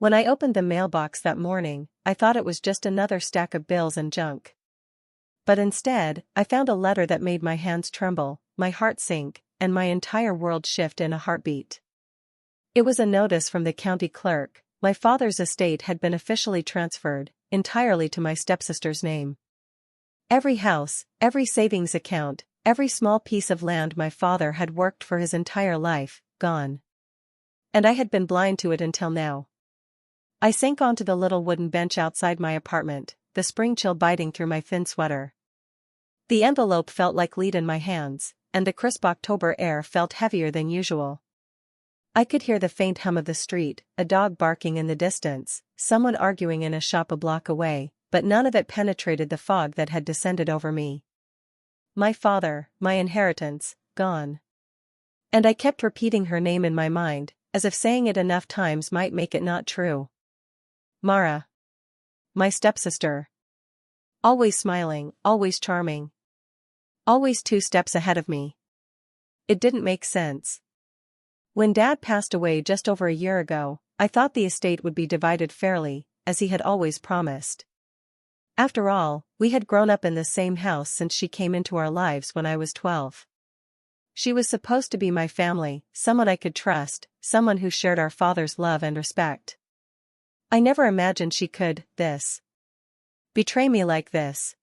When I opened the mailbox that morning, I thought it was just another stack of bills and junk. But instead, I found a letter that made my hands tremble, my heart sink, and my entire world shift in a heartbeat. It was a notice from the county clerk. My father's estate had been officially transferred, entirely to my stepsister's name. Every house, every savings account, every small piece of land my father had worked for his entire life, gone. And I had been blind to it until now. I sank onto the little wooden bench outside my apartment, the spring chill biting through my thin sweater. The envelope felt like lead in my hands, and the crisp October air felt heavier than usual. I could hear the faint hum of the street, a dog barking in the distance, someone arguing in a shop a block away, but none of it penetrated the fog that had descended over me. My father, my inheritance, gone. And I kept repeating her name in my mind, as if saying it enough times might make it not true. Mara. My stepsister. Always smiling, always charming. Always 2 steps ahead of me. It didn't make sense. When Dad passed away just over a year ago, I thought the estate would be divided fairly, as he had always promised. After all, we had grown up in the same house since she came into our lives when I was 12. She was supposed to be my family, someone I could trust, someone who shared our father's love and respect. I never imagined she could, betray me like this.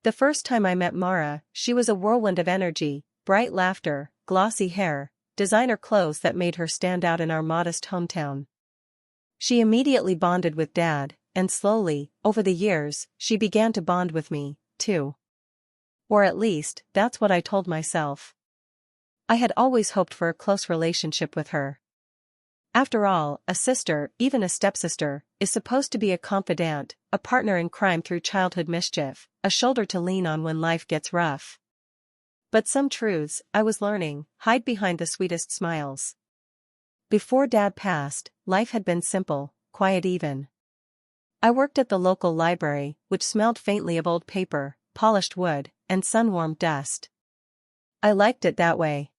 The first time I met Mara, she was a whirlwind of energy, bright laughter, glossy hair, designer clothes that made her stand out in our modest hometown. She immediately bonded with Dad, and slowly, over the years, she began to bond with me, too. Or at least, that's what I told myself. I had always hoped for a close relationship with her. After all, a sister, even a stepsister, is supposed to be a confidant, a partner in crime through childhood mischief, a shoulder to lean on when life gets rough. But some truths, I was learning, hide behind the sweetest smiles. Before Dad passed, life had been simple, quiet even. I worked at the local library, which smelled faintly of old paper, polished wood, and sun-warmed dust. I liked it that way.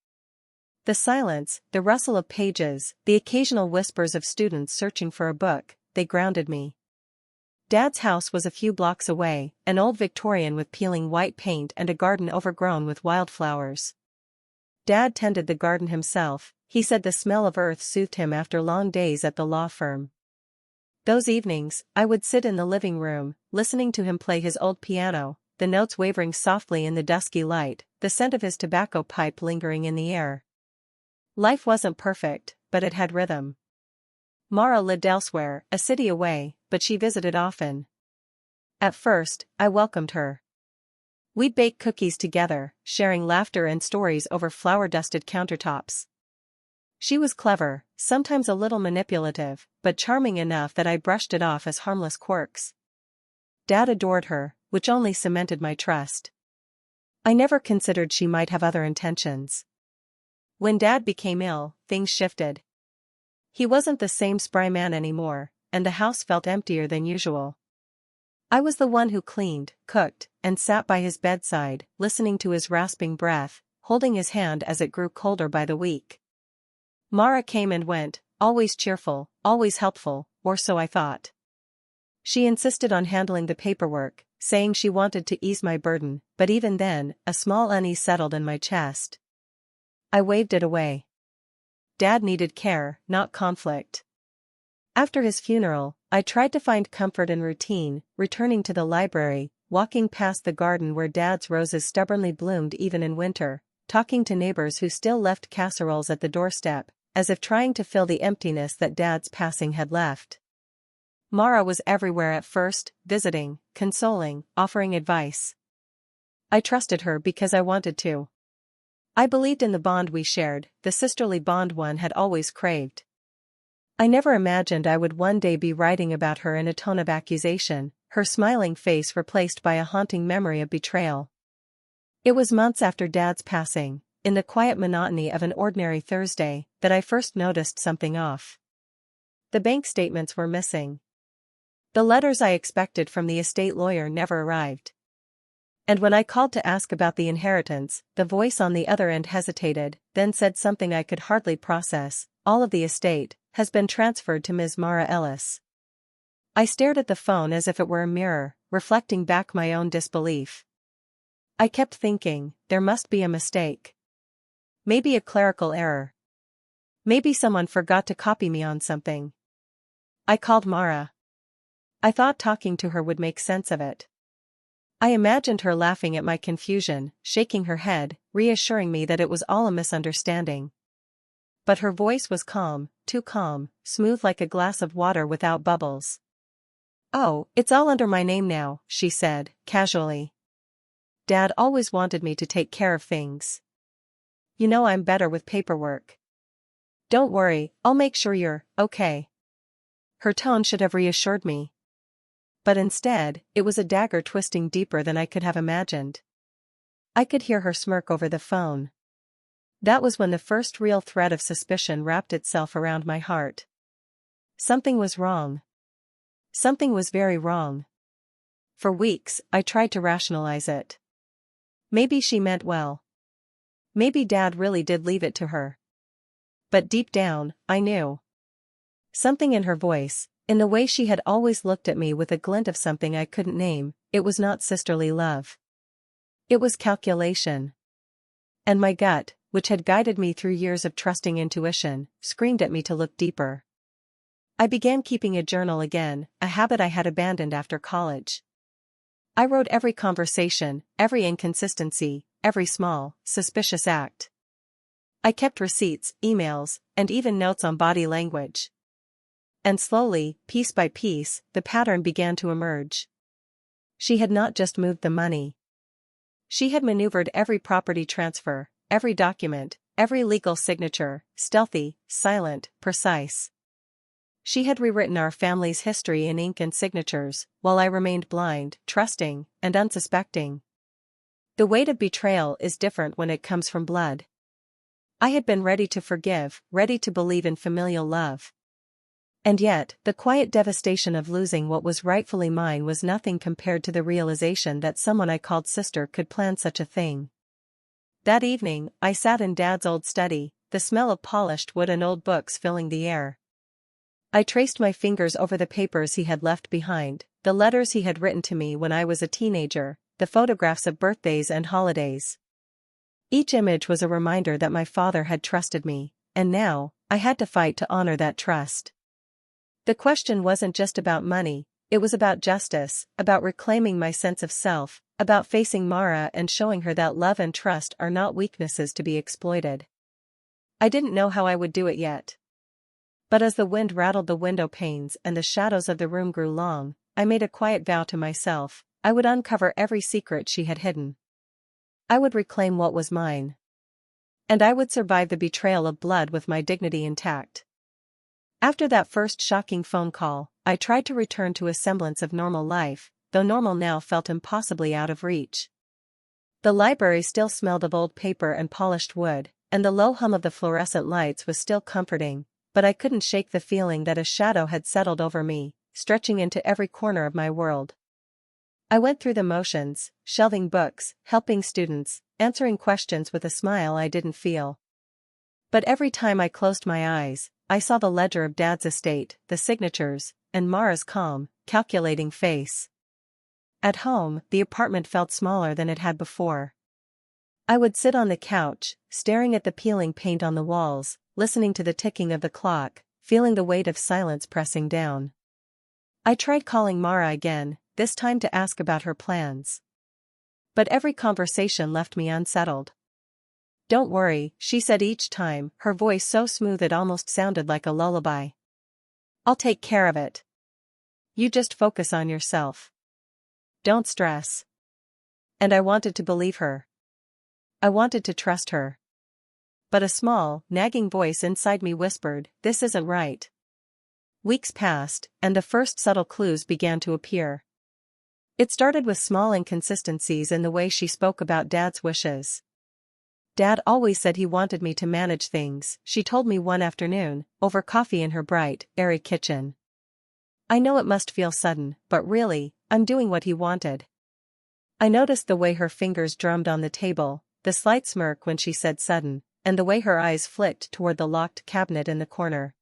The silence, the rustle of pages, the occasional whispers of students searching for a book, they grounded me. Dad's house was a few blocks away, an old Victorian with peeling white paint and a garden overgrown with wildflowers. Dad tended the garden himself. He said the smell of earth soothed him after long days at the law firm. Those evenings, I would sit in the living room, listening to him play his old piano, the notes wavering softly in the dusky light, the scent of his tobacco pipe lingering in the air. Life wasn't perfect, but it had rhythm. Mara lived elsewhere, a city away, but she visited often. At first, I welcomed her. We'd bake cookies together, sharing laughter and stories over flour-dusted countertops. She was clever, sometimes a little manipulative, but charming enough that I brushed it off as harmless quirks. Dad adored her, which only cemented my trust. I never considered she might have other intentions. When Dad became ill, things shifted. He wasn't the same spry man anymore, and the house felt emptier than usual. I was the one who cleaned, cooked, and sat by his bedside, listening to his rasping breath, holding his hand as it grew colder by the week. Mara came and went, always cheerful, always helpful, or so I thought. She insisted on handling the paperwork, saying she wanted to ease my burden, but even then, a small unease settled in my chest. I waved it away. Dad needed care, not conflict. After his funeral, I tried to find comfort in routine, returning to the library, walking past the garden where Dad's roses stubbornly bloomed even in winter, talking to neighbors who still left casseroles at the doorstep, as if trying to fill the emptiness that Dad's passing had left. Mara was everywhere at first, visiting, consoling, offering advice. I trusted her because I wanted to. I believed in the bond we shared, the sisterly bond one had always craved. I never imagined I would one day be writing about her in a tone of accusation, her smiling face replaced by a haunting memory of betrayal. It was months after Dad's passing, in the quiet monotony of an ordinary Thursday, that I first noticed something off. The bank statements were missing. The letters I expected from the estate lawyer never arrived. And when I called to ask about the inheritance, the voice on the other end hesitated, then said something I could hardly process. All of the estate, has been transferred to Ms. Mara Ellis. I stared at the phone as if it were a mirror, reflecting back my own disbelief. I kept thinking, there must be a mistake. Maybe a clerical error. Maybe someone forgot to copy me on something. I called Mara. I thought talking to her would make sense of it. I imagined her laughing at my confusion, shaking her head, reassuring me that it was all a misunderstanding. But her voice was calm, too calm, smooth like a glass of water without bubbles. "Oh, it's all under my name now," she said, casually. "Dad always wanted me to take care of things. You know I'm better with paperwork. Don't worry, I'll make sure you're okay." Her tone should have reassured me. But instead, it was a dagger twisting deeper than I could have imagined. I could hear her smirk over the phone. That was when the first real thread of suspicion wrapped itself around my heart. Something was wrong. Something was very wrong. For weeks, I tried to rationalize it. Maybe she meant well. Maybe Dad really did leave it to her. But deep down, I knew. Something in her voice, in the way she had always looked at me with a glint of something I couldn't name, it was not sisterly love. It was calculation. And my gut, which had guided me through years of trusting intuition, screamed at me to look deeper. I began keeping a journal again, a habit I had abandoned after college. I wrote every conversation, every inconsistency, every small, suspicious act. I kept receipts, emails, and even notes on body language. And slowly, piece by piece, the pattern began to emerge. She had not just moved the money. She had maneuvered every property transfer, every document, every legal signature, stealthy, silent, precise. She had rewritten our family's history in ink and signatures, while I remained blind, trusting, and unsuspecting. The weight of betrayal is different when it comes from blood. I had been ready to forgive, ready to believe in familial love. And yet, the quiet devastation of losing what was rightfully mine was nothing compared to the realization that someone I called sister could plan such a thing. That evening, I sat in Dad's old study, the smell of polished wood and old books filling the air. I traced my fingers over the papers he had left behind, the letters he had written to me when I was a teenager, the photographs of birthdays and holidays. Each image was a reminder that my father had trusted me, and now, I had to fight to honor that trust. The question wasn't just about money, it was about justice, about reclaiming my sense of self, about facing Mara and showing her that love and trust are not weaknesses to be exploited. I didn't know how I would do it yet. But as the wind rattled the window panes and the shadows of the room grew long, I made a quiet vow to myself, I would uncover every secret she had hidden. I would reclaim what was mine. And I would survive the betrayal of blood with my dignity intact. After that first shocking phone call, I tried to return to a semblance of normal life, though normal now felt impossibly out of reach. The library still smelled of old paper and polished wood, and the low hum of the fluorescent lights was still comforting, but I couldn't shake the feeling that a shadow had settled over me, stretching into every corner of my world. I went through the motions, shelving books, helping students, answering questions with a smile I didn't feel. But every time I closed my eyes, I saw the ledger of Dad's estate, the signatures, and Mara's calm, calculating face. At home, the apartment felt smaller than it had before. I would sit on the couch, staring at the peeling paint on the walls, listening to the ticking of the clock, feeling the weight of silence pressing down. I tried calling Mara again, this time to ask about her plans. But every conversation left me unsettled. "Don't worry," she said each time, her voice so smooth it almost sounded like a lullaby. "I'll take care of it. You just focus on yourself. Don't stress." And I wanted to believe her. I wanted to trust her. But a small, nagging voice inside me whispered, "This isn't right." Weeks passed, and the first subtle clues began to appear. It started with small inconsistencies in the way she spoke about Dad's wishes. "Dad always said he wanted me to manage things," she told me one afternoon, over coffee in her bright, airy kitchen. "I know it must feel sudden, but really, I'm doing what he wanted." I noticed the way her fingers drummed on the table, the slight smirk when she said sudden, and the way her eyes flicked toward the locked cabinet in the corner.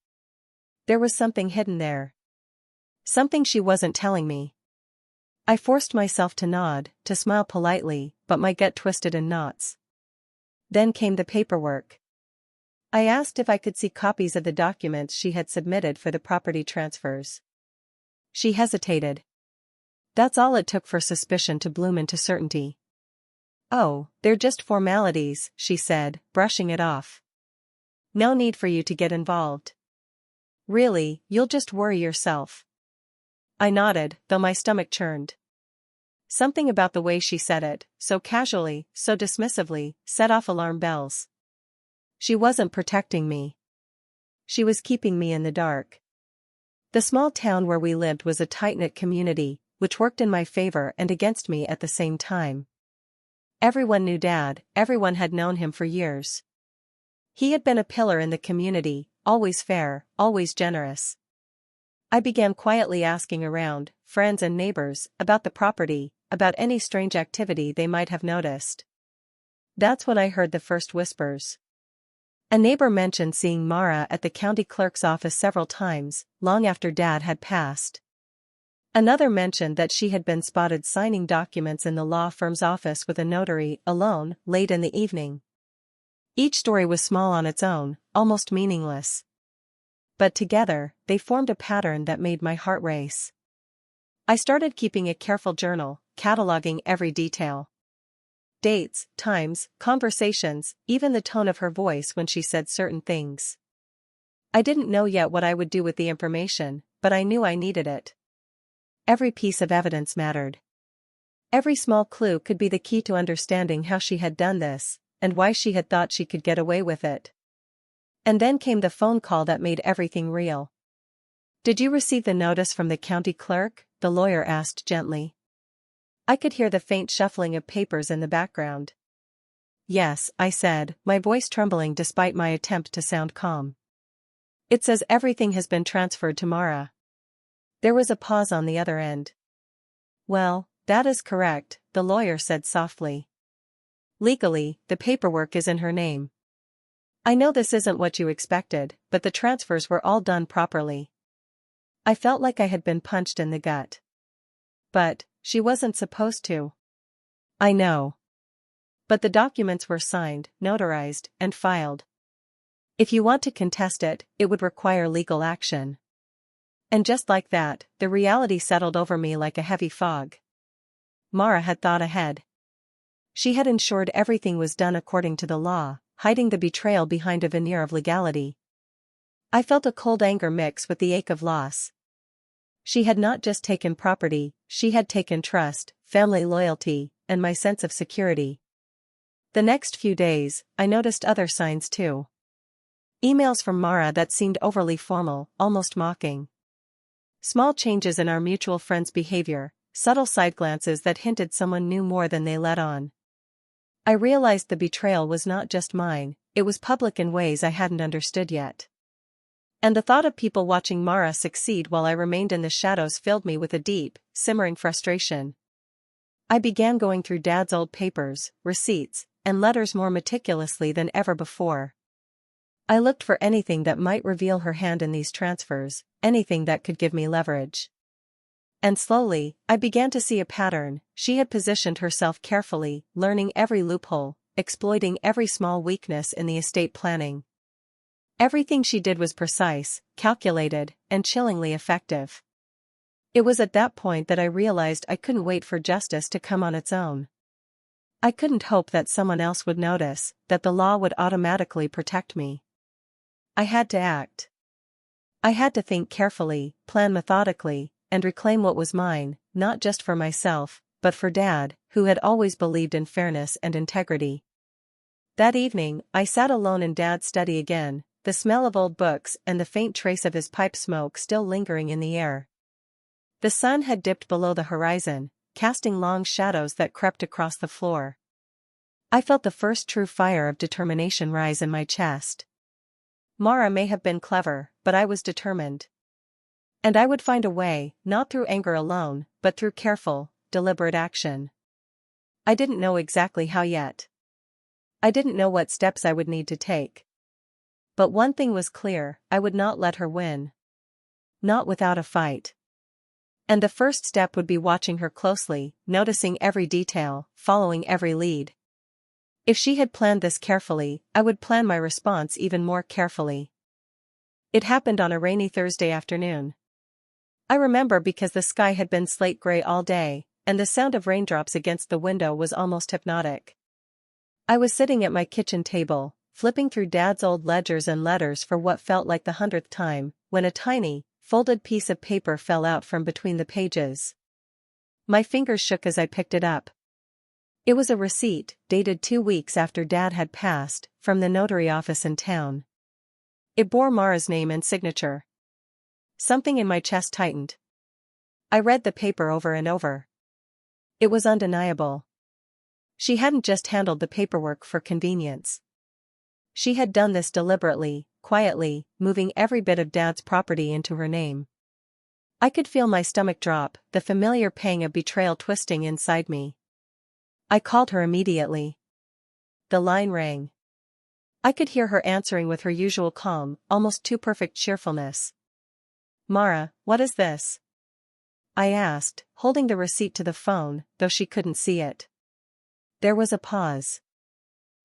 There was something hidden there. Something she wasn't telling me. I forced myself to nod, to smile politely, but my gut twisted in knots. Then came the paperwork. I asked if I could see copies of the documents she had submitted for the property transfers. She hesitated. That's all it took for suspicion to bloom into certainty. "Oh, they're just formalities," she said, brushing it off. "No need for you to get involved. Really, you'll just worry yourself." I nodded, though my stomach churned. Something about the way she said it, so casually, so dismissively, set off alarm bells. She wasn't protecting me. She was keeping me in the dark. The small town where we lived was a tight-knit community, which worked in my favor and against me at the same time. Everyone knew Dad, everyone had known him for years. He had been a pillar in the community, always fair, always generous. I began quietly asking around, friends and neighbors, about the property, about any strange activity they might have noticed. That's when I heard the first whispers. A neighbor mentioned seeing Mara at the county clerk's office several times, long after Dad had passed. Another mentioned that she had been spotted signing documents in the law firm's office with a notary, alone, late in the evening. Each story was small on its own, almost meaningless. But together, they formed a pattern that made my heart race. I started keeping a careful journal, cataloging every detail. Dates, times, conversations, even the tone of her voice when she said certain things. I didn't know yet what I would do with the information, but I knew I needed it. Every piece of evidence mattered. Every small clue could be the key to understanding how she had done this, and why she had thought she could get away with it. And then came the phone call that made everything real. "Did you receive the notice from the county clerk?" the lawyer asked gently. I could hear the faint shuffling of papers in the background. "Yes," I said, my voice trembling despite my attempt to sound calm. "It says everything has been transferred to Mara." There was a pause on the other end. "Well, that is correct," the lawyer said softly. "Legally, the paperwork is in her name. I know this isn't what you expected, but the transfers were all done properly." I felt like I had been punched in the gut. "But, she wasn't supposed to." "I know. But the documents were signed, notarized, and filed. If you want to contest it, it would require legal action." And just like that, the reality settled over me like a heavy fog. Mara had thought ahead. She had ensured everything was done according to the law, hiding the betrayal behind a veneer of legality. I felt a cold anger mix with the ache of loss. She had not just taken property, she had taken trust, family loyalty, and my sense of security. The next few days, I noticed other signs too. Emails from Mara that seemed overly formal, almost mocking. Small changes in our mutual friend's behavior, subtle side glances that hinted someone knew more than they let on. I realized the betrayal was not just mine, it was public in ways I hadn't understood yet. And the thought of people watching Mara succeed while I remained in the shadows filled me with a deep, simmering frustration. I began going through Dad's old papers, receipts, and letters more meticulously than ever before. I looked for anything that might reveal her hand in these transfers, anything that could give me leverage. And slowly, I began to see a pattern. She had positioned herself carefully, learning every loophole, exploiting every small weakness in the estate planning. Everything she did was precise, calculated, and chillingly effective. It was at that point that I realized I couldn't wait for justice to come on its own. I couldn't hope that someone else would notice, that the law would automatically protect me. I had to act. I had to think carefully, plan methodically, and reclaim what was mine, not just for myself, but for Dad, who had always believed in fairness and integrity. That evening, I sat alone in Dad's study again, the smell of old books and the faint trace of his pipe smoke still lingering in the air. The sun had dipped below the horizon, casting long shadows that crept across the floor. I felt the first true fire of determination rise in my chest. Mara may have been clever, but I was determined. And I would find a way, not through anger alone, but through careful, deliberate action. I didn't know exactly how yet. I didn't know what steps I would need to take. But one thing was clear, I would not let her win. not without a fight. And the first step would be watching her closely, noticing every detail, following every lead. If she had planned this carefully, I would plan my response even more carefully. It happened on a rainy Thursday afternoon. I remember because the sky had been slate gray all day, and the sound of raindrops against the window was almost hypnotic. I was sitting at my kitchen table, flipping through Dad's old ledgers and letters for what felt like the 100th time, when a tiny, folded piece of paper fell out from between the pages. My fingers shook as I picked it up. It was a receipt, dated 2 weeks after Dad had passed, from the notary office in town. It bore Mara's name and signature. Something in my chest tightened. I read the paper over and over. It was undeniable. She hadn't just handled the paperwork for convenience. She had done this deliberately, quietly, moving every bit of Dad's property into her name. I could feel my stomach drop, the familiar pang of betrayal twisting inside me. I called her immediately. The line rang. I could hear her answering with her usual calm, almost too perfect cheerfulness. "Mara, what is this?" I asked, holding the receipt to the phone, though she couldn't see it. There was a pause.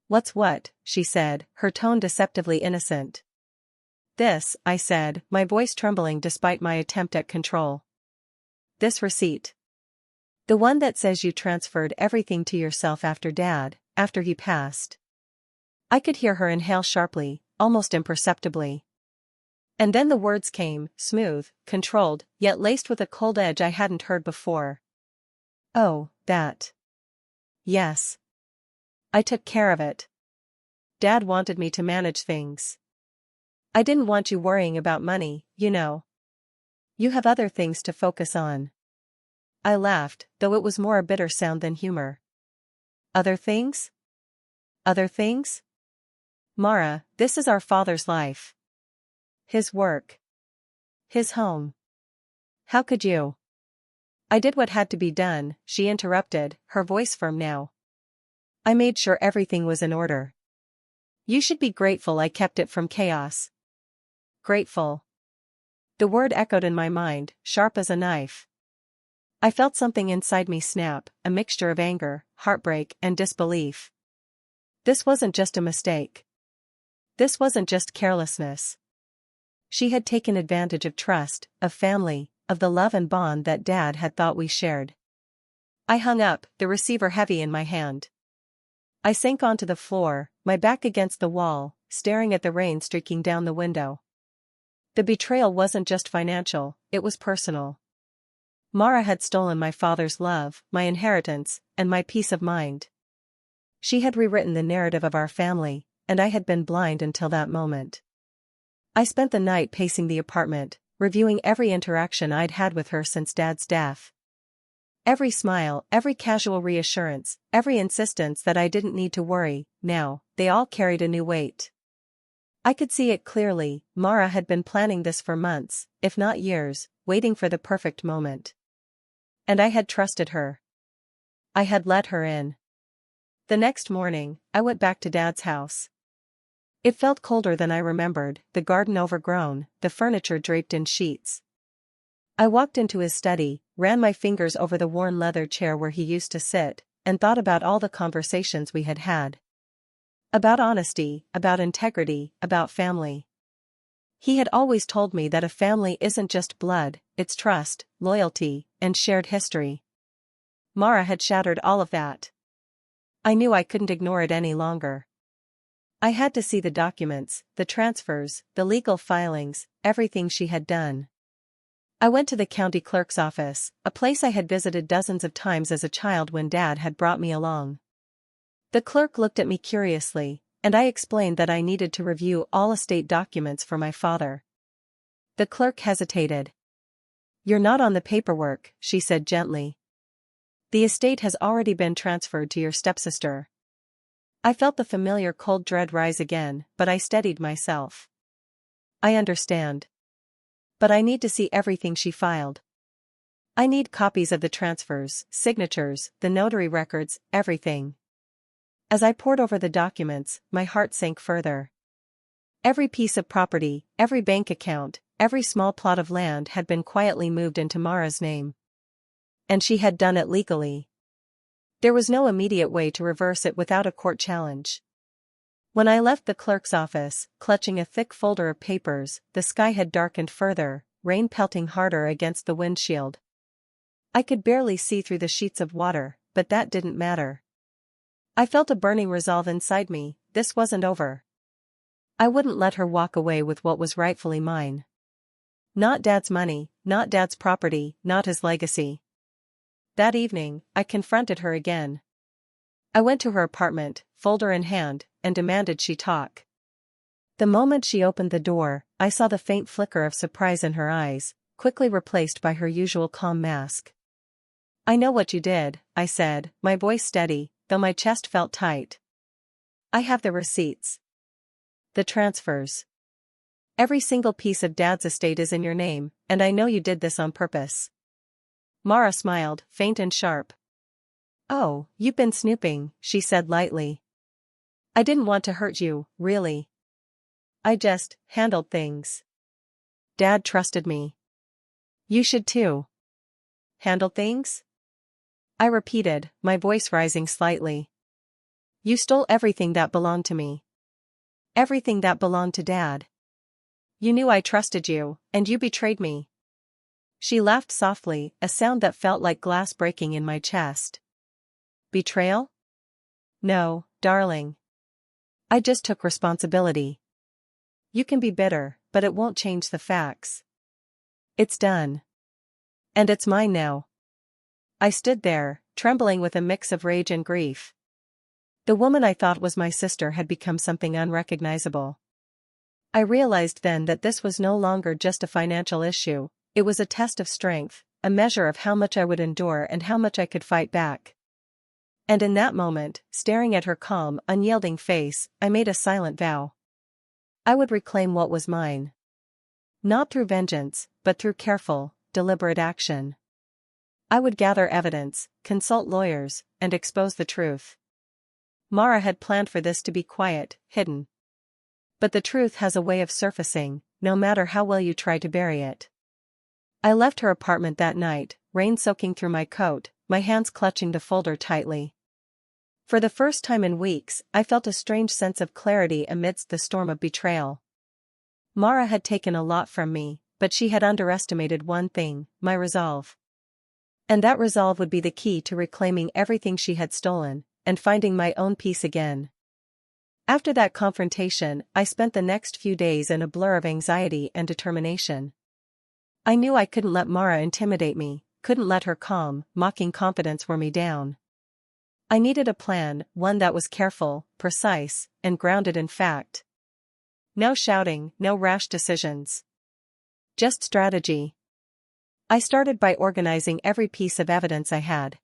"What's what?" she said, her tone deceptively innocent. "This," I said, my voice trembling despite my attempt at control. "This receipt. The one that says you transferred everything to yourself after Dad, after he passed." I could hear her inhale sharply, almost imperceptibly. And then the words came, smooth, controlled, yet laced with a cold edge I hadn't heard before. "Oh, that. Yes. I took care of it. Dad wanted me to manage things. I didn't want you worrying about money, you know. You have other things to focus on." I laughed, though it was more a bitter sound than humor. "Other things? Other things? Mara, this is our father's life. His work. His home. How could you?" "I did what had to be done," she interrupted, her voice firm now. "I made sure everything was in order. You should be grateful I kept it from chaos." Grateful. The word echoed in my mind, sharp as a knife. I felt something inside me snap, a mixture of anger, heartbreak, and disbelief. This wasn't just a mistake. This wasn't just carelessness. She had taken advantage of trust, of family, of the love and bond that Dad had thought we shared. I hung up, the receiver heavy in my hand. I sank onto the floor, my back against the wall, staring at the rain streaking down the window. The betrayal wasn't just financial, it was personal. Mara had stolen my father's love, my inheritance, and my peace of mind. She had rewritten the narrative of our family, and I had been blind until that moment. I spent the night pacing the apartment, reviewing every interaction I'd had with her since Dad's death. Every smile, every casual reassurance, every insistence that I didn't need to worry, now, they all carried a new weight. I could see it clearly, Mara had been planning this for months, if not years, waiting for the perfect moment. And I had trusted her. I had let her in. The next morning, I went back to Dad's house. It felt colder than I remembered, the garden overgrown, the furniture draped in sheets. I walked into his study, ran my fingers over the worn leather chair where he used to sit, and thought about all the conversations we had had. About honesty, about integrity, about family. He had always told me that a family isn't just blood, it's trust, loyalty, and shared history. Mara had shattered all of that. I knew I couldn't ignore it any longer. I had to see the documents, the transfers, the legal filings, everything she had done. I went to the county clerk's office, a place I had visited dozens of times as a child when Dad had brought me along. The clerk looked at me curiously, and I explained that I needed to review all estate documents for my father. The clerk hesitated. "You're not on the paperwork," she said gently. "The estate has already been transferred to your stepsister." I felt the familiar cold dread rise again, but I steadied myself. "I understand. But I need to see everything she filed. I need copies of the transfers, signatures, the notary records, everything." As I pored over the documents, my heart sank further. Every piece of property, every bank account, every small plot of land had been quietly moved into Mara's name. And she had done it legally. There was no immediate way to reverse it without a court challenge. When I left the clerk's office, clutching a thick folder of papers, the sky had darkened further, rain pelting harder against the windshield. I could barely see through the sheets of water, but that didn't matter. I felt a burning resolve inside me. This wasn't over. I wouldn't let her walk away with what was rightfully mine. Not Dad's money, not Dad's property, not his legacy. That evening, I confronted her again. I went to her apartment, folder in hand, and demanded she talk. The moment she opened the door, I saw the faint flicker of surprise in her eyes, quickly replaced by her usual calm mask. "I know what you did," I said, my voice steady, though my chest felt tight. "I have the receipts. The transfers. Every single piece of Dad's estate is in your name, and I know you did this on purpose." Mara smiled, faint and sharp. "Oh, you've been snooping," she said lightly. "I didn't want to hurt you, really. I just handled things. Dad trusted me. You should too." "Handled things?" I repeated, my voice rising slightly. "You stole everything that belonged to me. Everything that belonged to Dad. You knew I trusted you, and you betrayed me." She laughed softly, a sound that felt like glass breaking in my chest. "Betrayal? No, darling. I just took responsibility. You can be bitter, but it won't change the facts. It's done. And it's mine now." I stood there, trembling with a mix of rage and grief. The woman I thought was my sister had become something unrecognizable. I realized then that this was no longer just a financial issue, it was a test of strength, a measure of how much I would endure and how much I could fight back. And in that moment, staring at her calm, unyielding face, I made a silent vow. I would reclaim what was mine. Not through vengeance, but through careful, deliberate action. I would gather evidence, consult lawyers, and expose the truth. Mara had planned for this to be quiet, hidden. But the truth has a way of surfacing, no matter how well you try to bury it. I left her apartment that night, rain soaking through my coat, my hands clutching the folder tightly. For the first time in weeks, I felt a strange sense of clarity amidst the storm of betrayal. Mara had taken a lot from me, but she had underestimated one thing, my resolve. And that resolve would be the key to reclaiming everything she had stolen, and finding my own peace again. After that confrontation, I spent the next few days in a blur of anxiety and determination. I knew I couldn't let Mara intimidate me, couldn't let her calm, mocking confidence wear me down. I needed a plan, one that was careful, precise, and grounded in fact. No shouting, no rash decisions. Just strategy. I started by organizing every piece of evidence I had.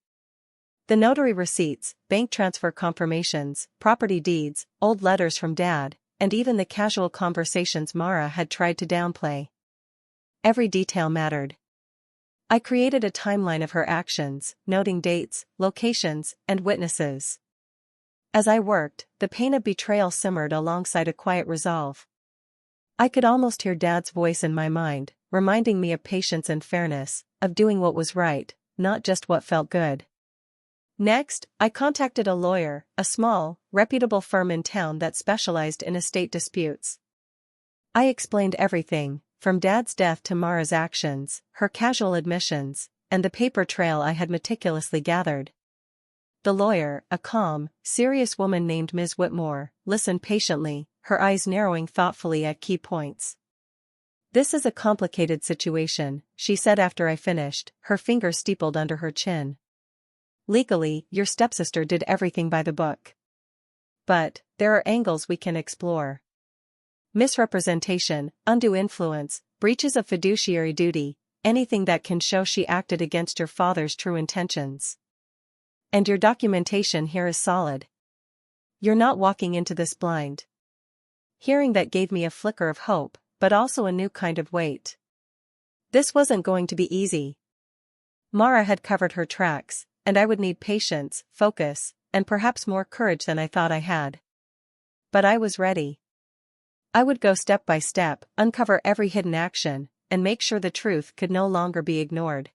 The notary receipts, bank transfer confirmations, property deeds, old letters from Dad, and even the casual conversations Mara had tried to downplay. Every detail mattered. I created a timeline of her actions, noting dates, locations, and witnesses. As I worked, the pain of betrayal simmered alongside a quiet resolve. I could almost hear Dad's voice in my mind, reminding me of patience and fairness, of doing what was right, not just what felt good. Next, I contacted a lawyer, a small, reputable firm in town that specialized in estate disputes. I explained everything, from Dad's death to Mara's actions, her casual admissions, and the paper trail I had meticulously gathered. The lawyer, a calm, serious woman named Ms. Whitmore, listened patiently, her eyes narrowing thoughtfully at key points. "This is a complicated situation," she said after I finished, her fingers steepled under her chin. "Legally, your stepsister did everything by the book. But there are angles we can explore. Misrepresentation, undue influence, breaches of fiduciary duty, anything that can show she acted against your father's true intentions. And your documentation here is solid. You're not walking into this blind." Hearing that gave me a flicker of hope, but also a new kind of weight. This wasn't going to be easy. Mara had covered her tracks, and I would need patience, focus, and perhaps more courage than I thought I had. But I was ready. I would go step by step, uncover every hidden action, and make sure the truth could no longer be ignored.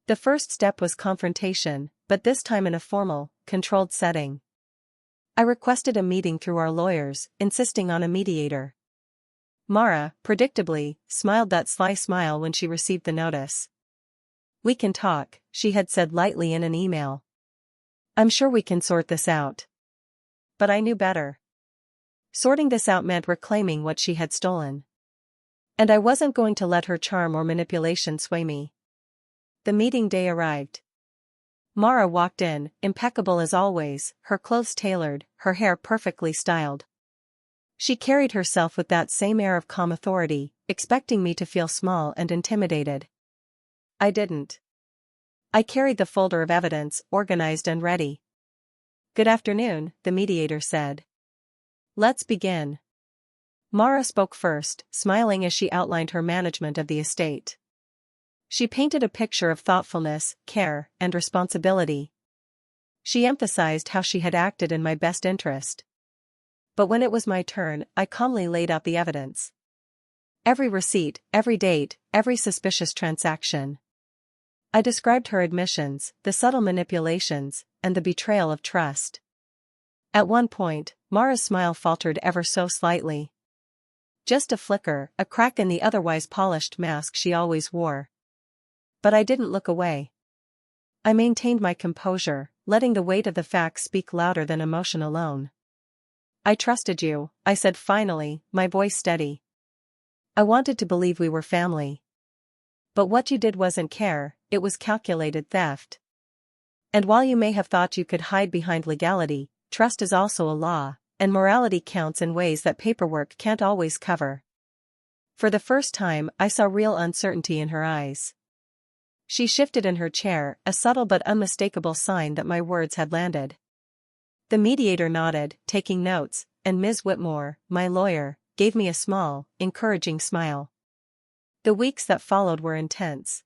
The first step was confrontation, but this time in a formal, controlled setting. I requested a meeting through our lawyers, insisting on a mediator. Mara, predictably, smiled that sly smile when she received the notice. "We can talk," she had said lightly in an email. "I'm sure we can sort this out." But I knew better. Sorting this out meant reclaiming what she had stolen. And I wasn't going to let her charm or manipulation sway me. The meeting day arrived. Mara walked in, impeccable as always, her clothes tailored, her hair perfectly styled. She carried herself with that same air of calm authority, expecting me to feel small and intimidated. I didn't. I carried the folder of evidence, organized and ready. "Good afternoon," the mediator said. "Let's begin." Mara spoke first, smiling as she outlined her management of the estate. She painted a picture of thoughtfulness, care, and responsibility. She emphasized how she had acted in my best interest. But when it was my turn, I calmly laid out the evidence. Every receipt, every date, every suspicious transaction. I described her admissions, the subtle manipulations, and the betrayal of trust. At one point, Mara's smile faltered ever so slightly. Just a flicker, a crack in the otherwise polished mask she always wore. But I didn't look away. I maintained my composure, letting the weight of the facts speak louder than emotion alone. "I trusted you," I said finally, my voice steady. "I wanted to believe we were family. But what you did wasn't care, it was calculated theft. And while you may have thought you could hide behind legality, trust is also a law, and morality counts in ways that paperwork can't always cover." For the first time, I saw real uncertainty in her eyes. She shifted in her chair, a subtle but unmistakable sign that my words had landed. The mediator nodded, taking notes, and Ms. Whitmore, my lawyer, gave me a small, encouraging smile. The weeks that followed were intense.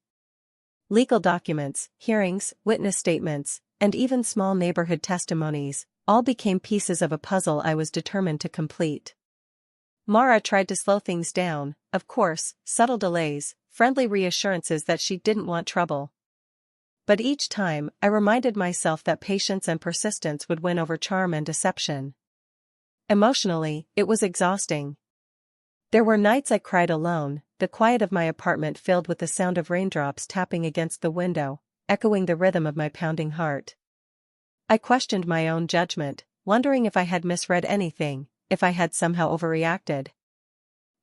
Legal documents, hearings, witness statements, and even small neighborhood testimonies, all became pieces of a puzzle I was determined to complete. Mara tried to slow things down, of course, subtle delays, friendly reassurances that she didn't want trouble. But each time, I reminded myself that patience and persistence would win over charm and deception. Emotionally, it was exhausting. There were nights I cried alone, the quiet of my apartment filled with the sound of raindrops tapping against the window, echoing the rhythm of my pounding heart. I questioned my own judgment, wondering if I had misread anything, if I had somehow overreacted.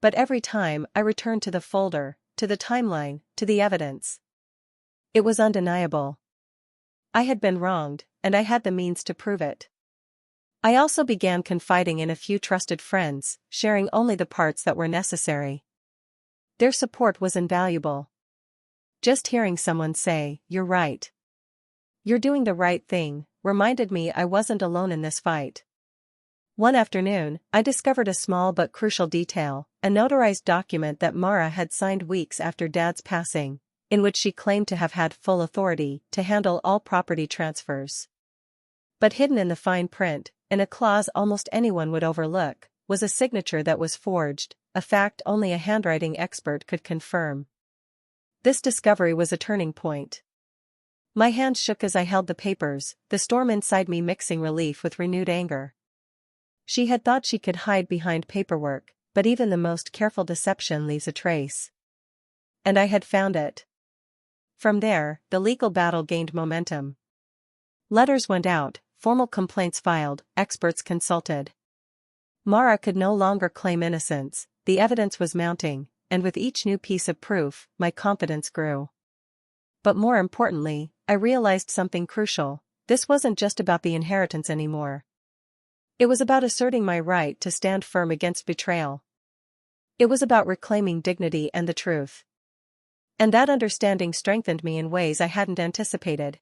But every time, I returned to the folder, to the timeline, to the evidence. It was undeniable. I had been wronged, and I had the means to prove it. I also began confiding in a few trusted friends, sharing only the parts that were necessary. Their support was invaluable. Just hearing someone say, "You're right. You're doing the right thing," reminded me I wasn't alone in this fight. One afternoon, I discovered a small but crucial detail, a notarized document that Mara had signed weeks after Dad's passing, in which she claimed to have had full authority to handle all property transfers. But hidden in the fine print, in a clause almost anyone would overlook, was a signature that was forged, a fact only a handwriting expert could confirm. This discovery was a turning point. My hands shook as I held the papers, the storm inside me mixing relief with renewed anger. She had thought she could hide behind paperwork, but even the most careful deception leaves a trace. And I had found it. From there, the legal battle gained momentum. Letters went out, formal complaints filed, experts consulted. Mara could no longer claim innocence, the evidence was mounting, and with each new piece of proof, my confidence grew. But more importantly, I realized something crucial: this wasn't just about the inheritance anymore. It was about asserting my right to stand firm against betrayal. It was about reclaiming dignity and the truth. And that understanding strengthened me in ways I hadn't anticipated.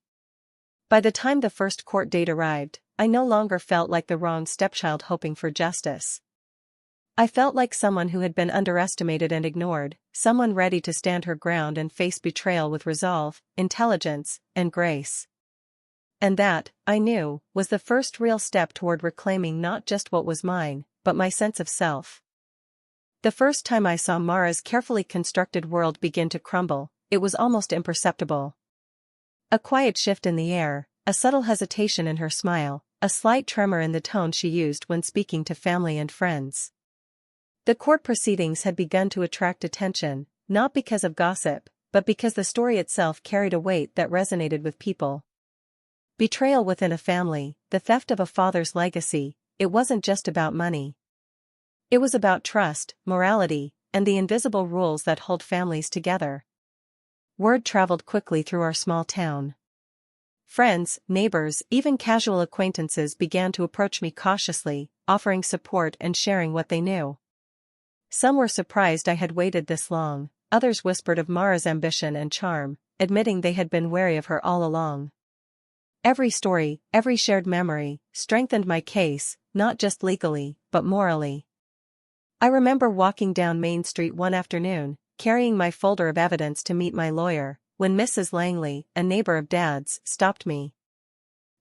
By the time the first court date arrived, I no longer felt like the wronged stepchild hoping for justice. I felt like someone who had been underestimated and ignored, someone ready to stand her ground and face betrayal with resolve, intelligence, and grace. And that, I knew, was the first real step toward reclaiming not just what was mine, but my sense of self. The first time I saw Mara's carefully constructed world begin to crumble, it was almost imperceptible. A quiet shift in the air, a subtle hesitation in her smile, a slight tremor in the tone she used when speaking to family and friends. The court proceedings had begun to attract attention, not because of gossip, but because the story itself carried a weight that resonated with people. Betrayal within a family, the theft of a father's legacy, it wasn't just about money. It was about trust, morality, and the invisible rules that hold families together. Word traveled quickly through our small town. Friends, neighbors, even casual acquaintances began to approach me cautiously, offering support and sharing what they knew. Some were surprised I had waited this long, others whispered of Mara's ambition and charm, admitting they had been wary of her all along. Every story, every shared memory, strengthened my case, not just legally, but morally. I remember walking down Main Street one afternoon, carrying my folder of evidence to meet my lawyer, when Mrs. Langley, a neighbor of Dad's, stopped me.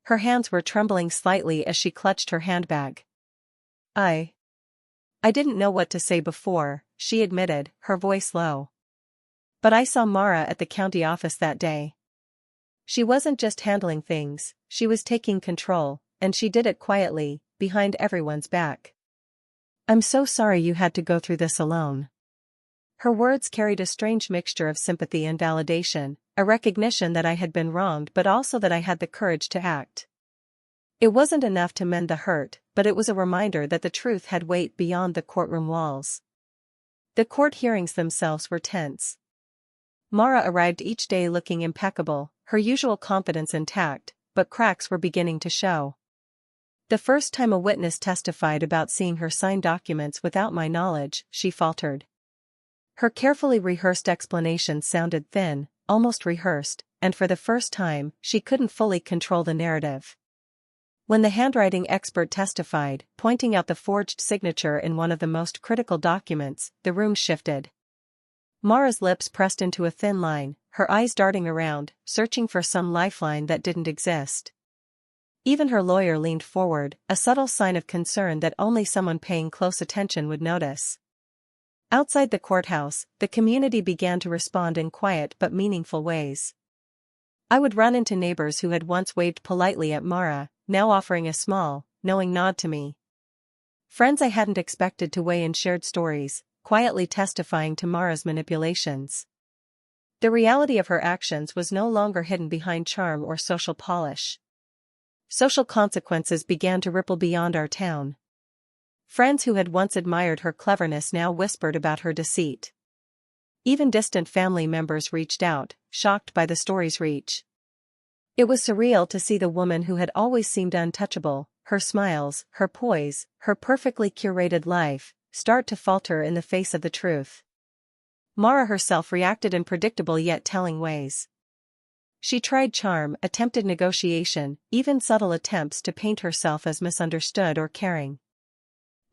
Her hands were trembling slightly as she clutched her handbag. I didn't know what to say before, she admitted, her voice low. But I saw Mara at the county office that day. She wasn't just handling things, she was taking control, and she did it quietly, behind everyone's back. I'm so sorry you had to go through this alone. Her words carried a strange mixture of sympathy and validation, a recognition that I had been wronged but also that I had the courage to act. It wasn't enough to mend the hurt, but it was a reminder that the truth had weight beyond the courtroom walls. The court hearings themselves were tense. Mara arrived each day looking impeccable, her usual confidence intact, but cracks were beginning to show. The first time a witness testified about seeing her sign documents without my knowledge, she faltered. Her carefully rehearsed explanations sounded thin, almost rehearsed, and for the first time, she couldn't fully control the narrative. When the handwriting expert testified, pointing out the forged signature in one of the most critical documents, the room shifted. Mara's lips pressed into a thin line, her eyes darting around, searching for some lifeline that didn't exist. Even her lawyer leaned forward, a subtle sign of concern that only someone paying close attention would notice. Outside the courthouse, the community began to respond in quiet but meaningful ways. I would run into neighbors who had once waved politely at Mara, now offering a small, knowing nod to me. Friends I hadn't expected to weigh in shared stories, quietly testifying to Mara's manipulations. The reality of her actions was no longer hidden behind charm or social polish. Social consequences began to ripple beyond our town. Friends who had once admired her cleverness now whispered about her deceit. Even distant family members reached out, shocked by the story's reach. It was surreal to see the woman who had always seemed untouchable, her smiles, her poise, her perfectly curated life, start to falter in the face of the truth. Mara herself reacted in predictable yet telling ways. She tried charm, attempted negotiation, even subtle attempts to paint herself as misunderstood or caring.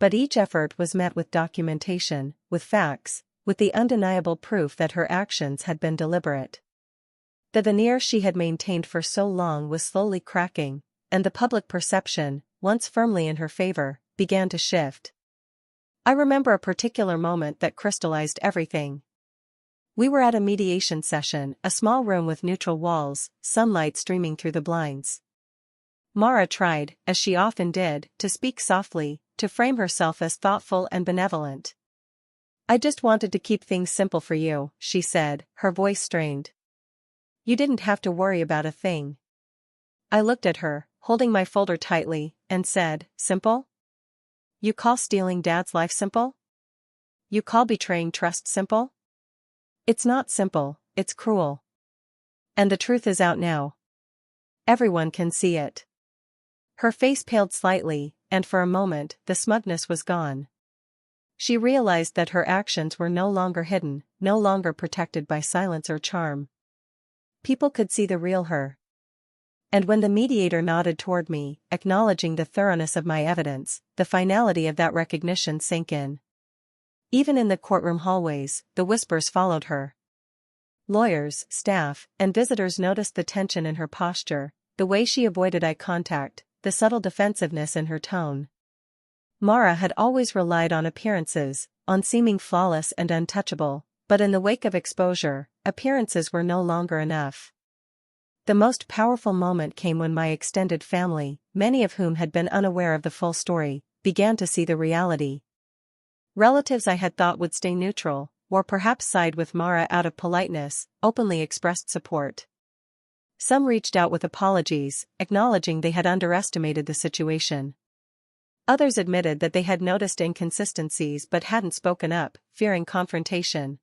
But each effort was met with documentation, with facts, with the undeniable proof that her actions had been deliberate. The veneer she had maintained for so long was slowly cracking, and the public perception, once firmly in her favor, began to shift. I remember a particular moment that crystallized everything. We were at a mediation session, a small room with neutral walls, sunlight streaming through the blinds. Mara tried, as she often did, to speak softly, to frame herself as thoughtful and benevolent. "I just wanted to keep things simple for you," she said, her voice strained. "You didn't have to worry about a thing." I looked at her, holding my folder tightly, and said, "Simple? You call stealing Dad's life simple? You call betraying trust simple? It's not simple, it's cruel. And the truth is out now. Everyone can see it." Her face paled slightly, and for a moment, the smugness was gone. She realized that her actions were no longer hidden, no longer protected by silence or charm. People could see the real her. And when the mediator nodded toward me, acknowledging the thoroughness of my evidence, the finality of that recognition sank in. Even in the courtroom hallways, the whispers followed her. Lawyers, staff, and visitors noticed the tension in her posture, the way she avoided eye contact, the subtle defensiveness in her tone. Mara had always relied on appearances, on seeming flawless and untouchable, but in the wake of exposure, appearances were no longer enough. The most powerful moment came when my extended family, many of whom had been unaware of the full story, began to see the reality. Relatives I had thought would stay neutral, or perhaps side with Mara out of politeness, openly expressed support. Some reached out with apologies, acknowledging they had underestimated the situation. Others admitted that they had noticed inconsistencies but hadn't spoken up, fearing confrontation.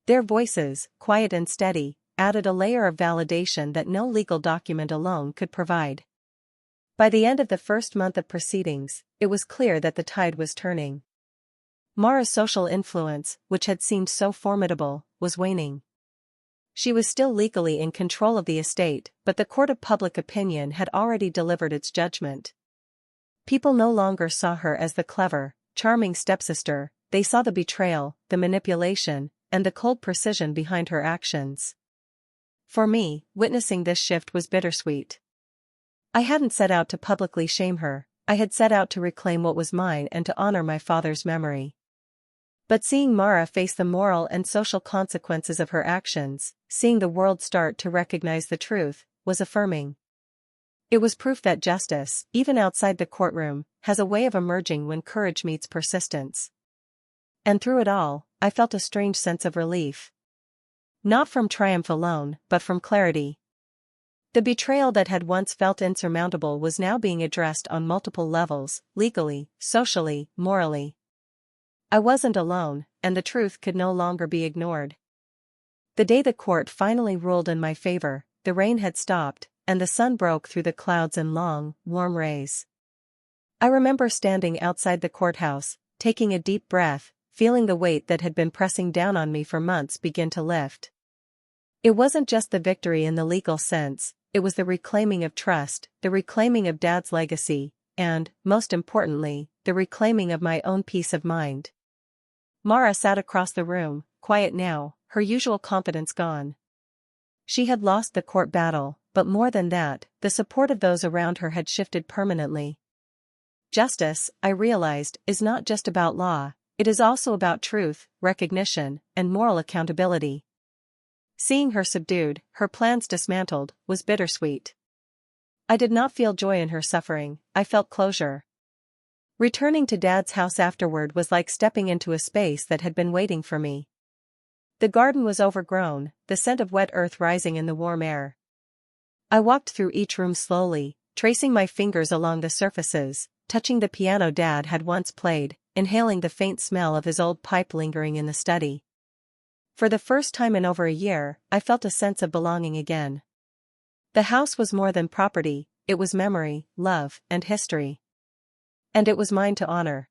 Their voices, quiet and steady, added a layer of validation that no legal document alone could provide. By the end of the first month of proceedings, it was clear that the tide was turning. Mara's social influence, which had seemed so formidable, was waning. She was still legally in control of the estate, but the court of public opinion had already delivered its judgment. People no longer saw her as the clever, charming stepsister, they saw the betrayal, the manipulation, and the cold precision behind her actions. For me, witnessing this shift was bittersweet. I hadn't set out to publicly shame her, I had set out to reclaim what was mine and to honor my father's memory. But seeing Mara face the moral and social consequences of her actions, seeing the world start to recognize the truth, was affirming. It was proof that justice, even outside the courtroom, has a way of emerging when courage meets persistence. And through it all, I felt a strange sense of relief. Not from triumph alone, but from clarity. The betrayal that had once felt insurmountable was now being addressed on multiple levels, legally, socially, morally. I wasn't alone, and the truth could no longer be ignored. The day the court finally ruled in my favor, the rain had stopped, and the sun broke through the clouds in long, warm rays. I remember standing outside the courthouse, taking a deep breath, feeling the weight that had been pressing down on me for months begin to lift. It wasn't just the victory in the legal sense, it was the reclaiming of trust, the reclaiming of Dad's legacy, and, most importantly, the reclaiming of my own peace of mind. Mara sat across the room, quiet now, her usual confidence gone. She had lost the court battle, but more than that, the support of those around her had shifted permanently. Justice, I realized, is not just about law, it is also about truth, recognition, and moral accountability. Seeing her subdued, her plans dismantled, was bittersweet. I did not feel joy in her suffering, I felt closure. Returning to Dad's house afterward was like stepping into a space that had been waiting for me. The garden was overgrown, the scent of wet earth rising in the warm air. I walked through each room slowly, tracing my fingers along the surfaces, touching the piano Dad had once played, inhaling the faint smell of his old pipe lingering in the study. For the first time in over a year, I felt a sense of belonging again. The house was more than property, it was memory, love, and history. And it was mine to honor.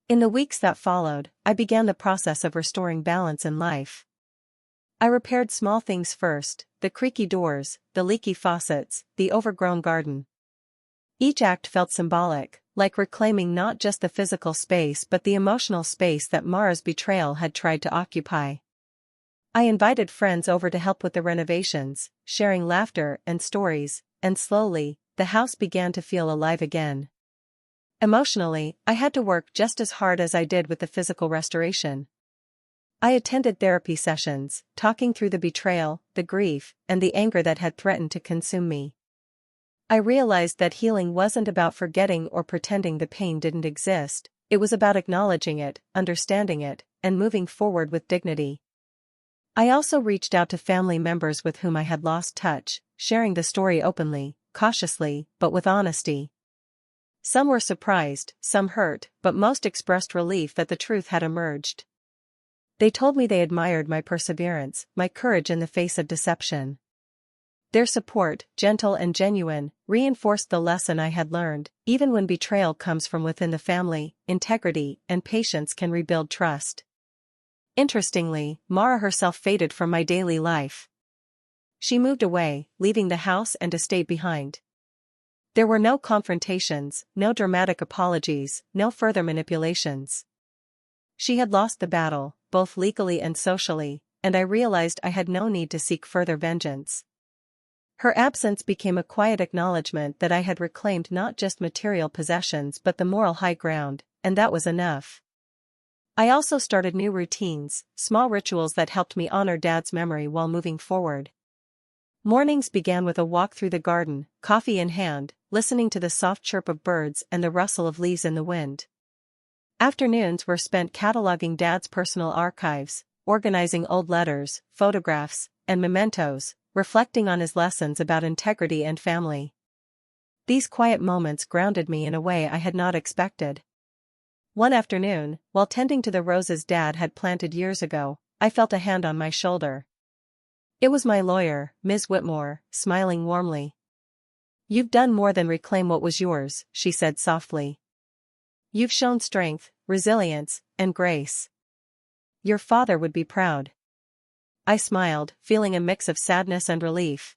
In the weeks that followed, I began the process of restoring balance in life. I repaired small things first, the creaky doors, the leaky faucets, the overgrown garden. Each act felt symbolic, like reclaiming not just the physical space but the emotional space that Mara's betrayal had tried to occupy. I invited friends over to help with the renovations, sharing laughter and stories, and slowly, the house began to feel alive again. Emotionally, I had to work just as hard as I did with the physical restoration. I attended therapy sessions, talking through the betrayal, the grief, and the anger that had threatened to consume me. I realized that healing wasn't about forgetting or pretending the pain didn't exist, it was about acknowledging it, understanding it, and moving forward with dignity. I also reached out to family members with whom I had lost touch, sharing the story openly, cautiously, but with honesty. Some were surprised, some hurt, but most expressed relief that the truth had emerged. They told me they admired my perseverance, my courage in the face of deception. Their support, gentle and genuine, reinforced the lesson I had learned: even when betrayal comes from within the family, integrity and patience can rebuild trust. Interestingly, Mara herself faded from my daily life. She moved away, leaving the house and estate behind. There were no confrontations, no dramatic apologies, no further manipulations. She had lost the battle, both legally and socially, and I realized I had no need to seek further vengeance. Her absence became a quiet acknowledgement that I had reclaimed not just material possessions but the moral high ground, and that was enough. I also started new routines, small rituals that helped me honor Dad's memory while moving forward. Mornings began with a walk through the garden, coffee in hand, listening to the soft chirp of birds and the rustle of leaves in the wind. Afternoons were spent cataloging Dad's personal archives, organizing old letters, photographs, and mementos, reflecting on his lessons about integrity and family. These quiet moments grounded me in a way I had not expected. One afternoon, while tending to the roses Dad had planted years ago, I felt a hand on my shoulder. It was my lawyer, Ms. Whitmore, smiling warmly. "You've done more than reclaim what was yours," she said softly. "You've shown strength, resilience, and grace. Your father would be proud." I smiled, feeling a mix of sadness and relief.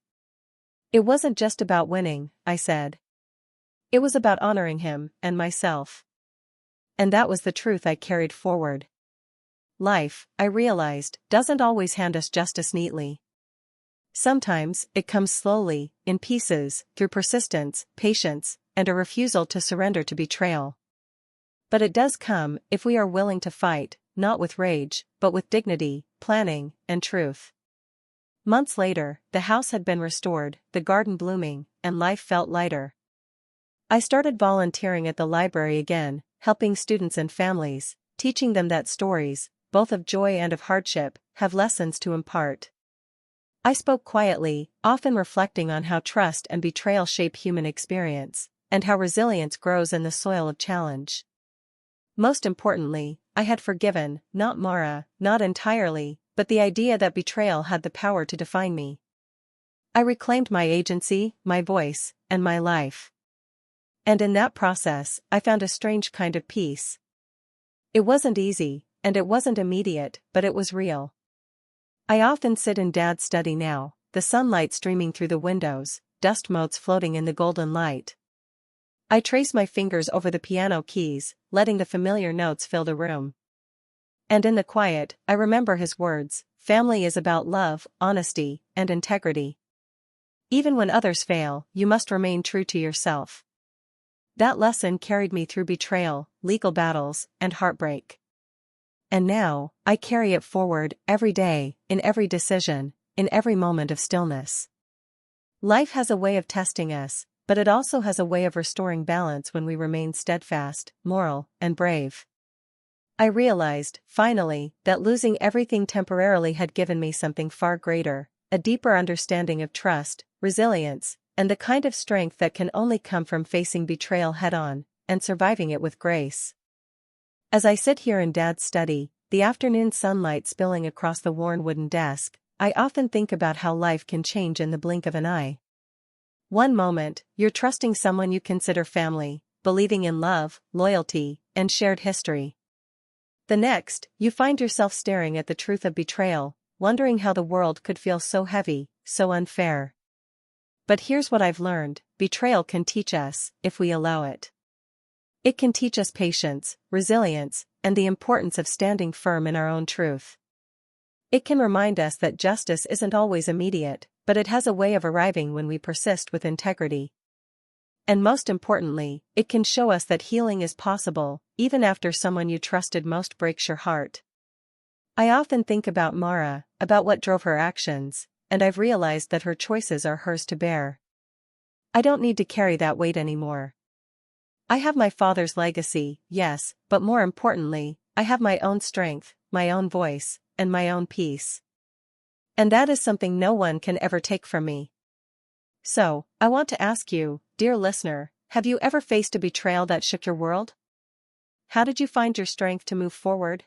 "It wasn't just about winning," I said. "It was about honoring him, and myself." And that was the truth I carried forward. Life, I realized, doesn't always hand us justice neatly. Sometimes, it comes slowly, in pieces, through persistence, patience, and a refusal to surrender to betrayal. But it does come, if we are willing to fight, not with rage, but with dignity, planning, and truth. Months later, the house had been restored, the garden blooming, and life felt lighter. I started volunteering at the library again, helping students and families, teaching them that stories, both of joy and of hardship, have lessons to impart. I spoke quietly, often reflecting on how trust and betrayal shape human experience, and how resilience grows in the soil of challenge. Most importantly, I had forgiven, not Mara, not entirely, but the idea that betrayal had the power to define me. I reclaimed my agency, my voice, and my life. And in that process, I found a strange kind of peace. It wasn't easy, and it wasn't immediate, but it was real. I often sit in Dad's study now, the sunlight streaming through the windows, dust motes floating in the golden light. I trace my fingers over the piano keys, letting the familiar notes fill the room. And in the quiet, I remember his words: "Family is about love, honesty, and integrity. Even when others fail, you must remain true to yourself." That lesson carried me through betrayal, legal battles, and heartbreak. And now, I carry it forward, every day, in every decision, in every moment of stillness. Life has a way of testing us, but it also has a way of restoring balance when we remain steadfast, moral, and brave. I realized, finally, that losing everything temporarily had given me something far greater, a deeper understanding of trust, resilience, and the kind of strength that can only come from facing betrayal head-on, and surviving it with grace. As I sit here in Dad's study, the afternoon sunlight spilling across the worn wooden desk, I often think about how life can change in the blink of an eye. One moment, you're trusting someone you consider family, believing in love, loyalty, and shared history. The next, you find yourself staring at the truth of betrayal, wondering how the world could feel so heavy, so unfair. But here's what I've learned: betrayal can teach us, if we allow it. It can teach us patience, resilience, and the importance of standing firm in our own truth. It can remind us that justice isn't always immediate, but it has a way of arriving when we persist with integrity. And most importantly, it can show us that healing is possible, even after someone you trusted most breaks your heart. I often think about Mara, about what drove her actions, and I've realized that her choices are hers to bear. I don't need to carry that weight anymore. I have my father's legacy, yes, but more importantly, I have my own strength, my own voice, and my own peace. And that is something no one can ever take from me. So, I want to ask you, dear listener, have you ever faced a betrayal that shook your world? How did you find your strength to move forward?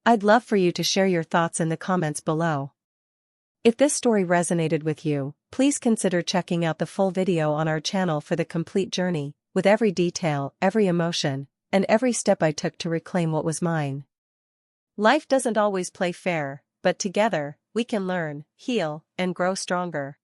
I'd love for you to share your thoughts in the comments below. If this story resonated with you, please consider checking out the full video on our channel for the complete journey, with every detail, every emotion, and every step I took to reclaim what was mine. Life doesn't always play fair, but together, we can learn, heal, and grow stronger.